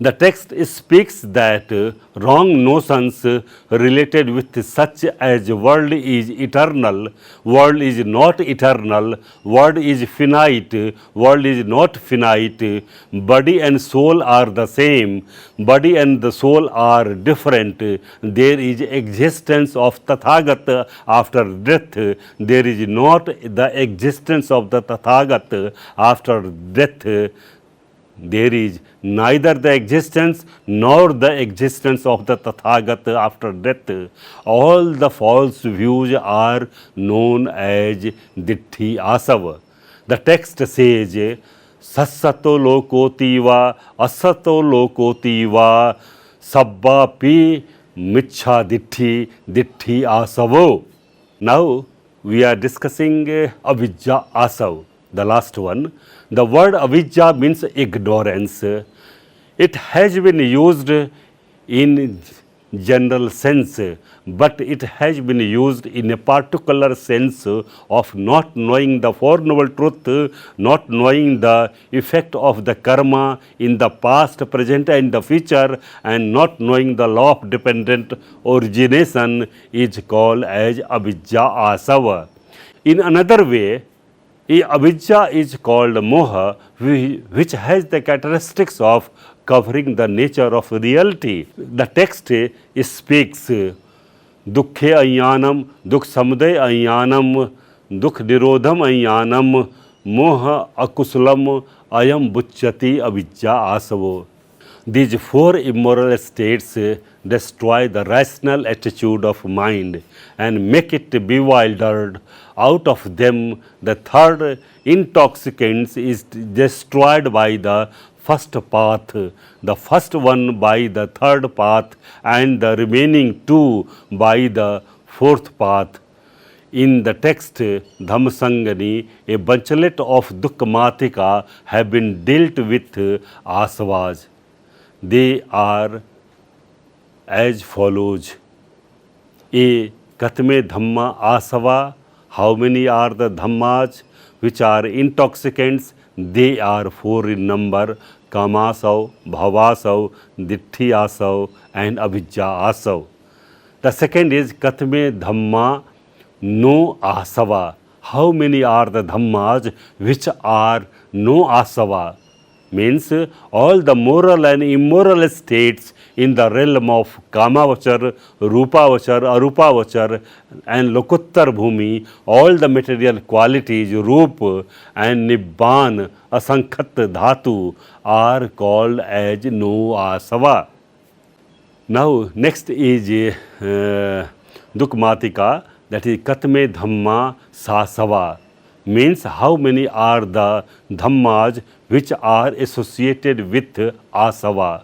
The text speaks that wrong notions related with such as world is eternal, world is not eternal, world is finite, world is not finite, body and soul are the same, body and the soul are different, there is existence of Tathagata after death, there is not the existence of the Tathagata after death. There is neither the existence nor the existence of the Tathagata after death. All the false views are known as Ditti Asava. The text says, Sassato lokoti va asato lokoti va sabba pi michha ditti ditti asavo. Now we are discussing Avijja Asav, the last one. The word avijja means ignorance. It has been used in general sense, but it has been used in a particular sense of not knowing the Four-Noble Truth, not knowing the effect of the karma in the past, present and the future, and not knowing the law of dependent origination is called as avijja asava. In another way, avijja is called moha, which has the characteristics of covering the nature of reality. The text speaks dukkhe ayyanam, dukh samuday ayyanam, dukh nirodham ayyanam, moha akusulam ayam buchyati avijja asavo. These four immoral states destroy the rational attitude of mind and make it bewildered. Out of them, the third intoxicant is destroyed by the first path, the first one by the third path, and the remaining two by the fourth path. In the text, Dhammasangani, a bunchlet of Dukkamatika have been dealt with asavas. They are as follows. A. Katme Dhamma Asava. How many are the Dhammas which are intoxicants? They are four in number: Kamasav, Bhavasav, Ditthyasav, and Avijja Asav. The second is Katme Dhamma No Asava. How many are the Dhammas which are no Asava? Means all the moral and immoral states in the realm of Kamavachar, Rupavachar, Arupavachar and Lokuttar Bhumi, all the material qualities, Rup and Nibbana, Asankhat Dhatu, are called as no asava. Now next is Dukmatika, that is Katme Dhamma Sasava. Means how many are the Dhammas which are associated with asava.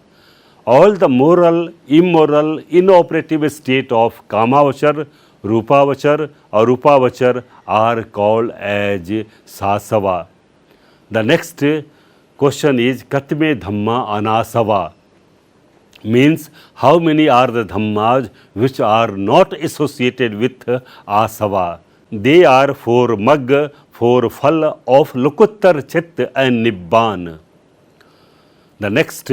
All the moral, immoral, inoperative state of Kamavachar, Rupavachar, Arupavachar are called as Sasava. The next question is Katme Dhamma Anasava. Means how many are the Dhammas which are not associated with asava. They are four mag, four phal of Lokuttar Chit and Nibban. The next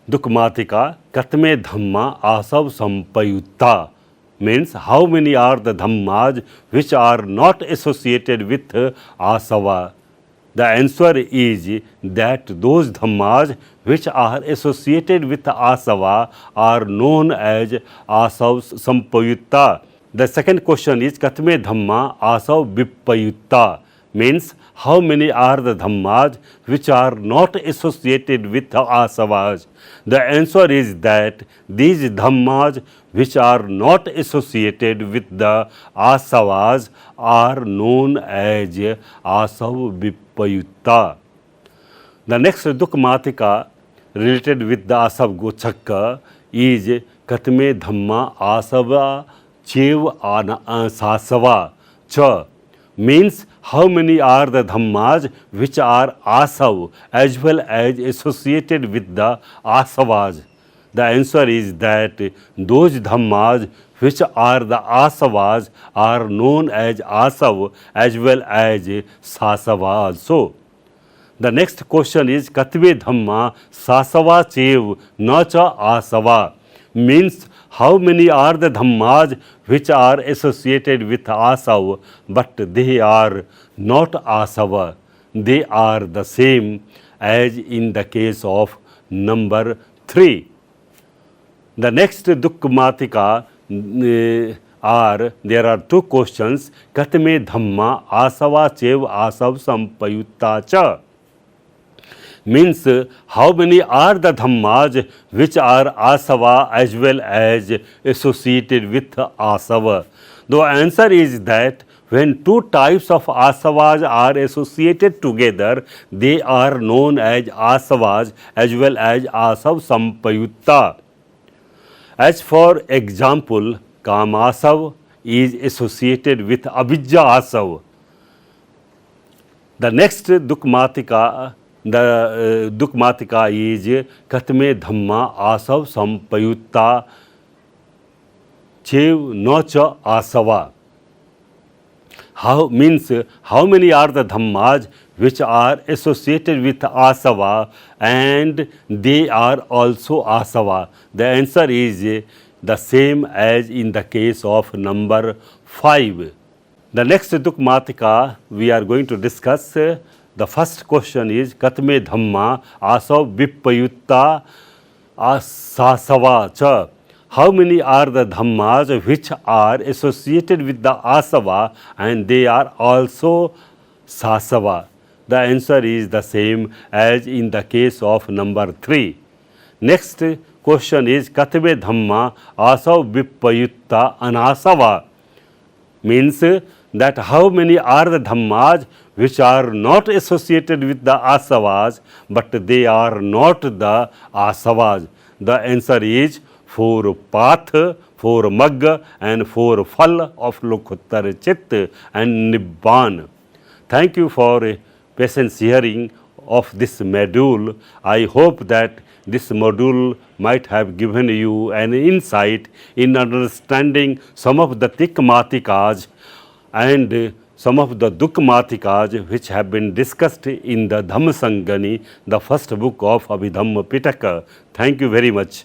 Dukmatika, Katme Dhamma Asav Sampayutta. Means how many are the Dhammas which are not associated with asava. The answer is that those Dhammas which are associated with asava are known as Asav Sampayutta. The second question is Katme Dhamma Asav Vippayutta. Means how many are the Dhammas which are not associated with asavas. The answer is that these Dhammas which are not associated with the asavas are known as Asav Vippayutta. The next Dukmatika related with the Asav Gochakka is Katme Dhamma Asava Chev Sasava Cha. Means how many are the Dhammas which are asav as well as associated with the asavas. The answer is that those Dhammas which are the asavas are known as asav as well as sasava also. The next question is Katve Dhamma Sasava Chev Nacha Asava. Means how many are the Dhammas which are associated with Asav but they are not Asava. They are the same as in the case of number 3. The next Dukmatika there are 2 questions. Katme Dhamma Asava Chev Asav Sampayutta Cha. Means how many are the Dhammas which are Asava as well as associated with Asava. The answer is that when 2 types of Asavas are associated together, they are known as Asavas as well as Asav Sampayutta. As for example, Kamasav is associated with Abhijja Asav. The next Dukmatika is Katme Dhamma Asav Sampayutta Chev Nacha Asava. How many are the Dhammas which are associated with Asava and they are also Asava? The answer is the same as in the case of number 5. The next Dukmatika we are going to discuss. The first question is Katme Dhamma Asav Vipayutta Asasava Cha. How many are the Dhammas which are associated with the Asava and they are also Sasava? The answer is the same as in the case of number 3. Next question is Katve Dhamma Asav Vipayutta Anasava. Means that how many are the Dhammas which are not associated with the Asavas but they are not the Asavas? The answer is 4 path, 4 mag and 4 phal of Lokuttar Chit and Nibbaan. Thank you for patience hearing of this module. I hope that this module might have given you an insight in understanding some of the Tikmatikas and some of the Dukmatikas which have been discussed in the Dhammasangani, the first book of Abhidhamma Pitaka. Thank you very much.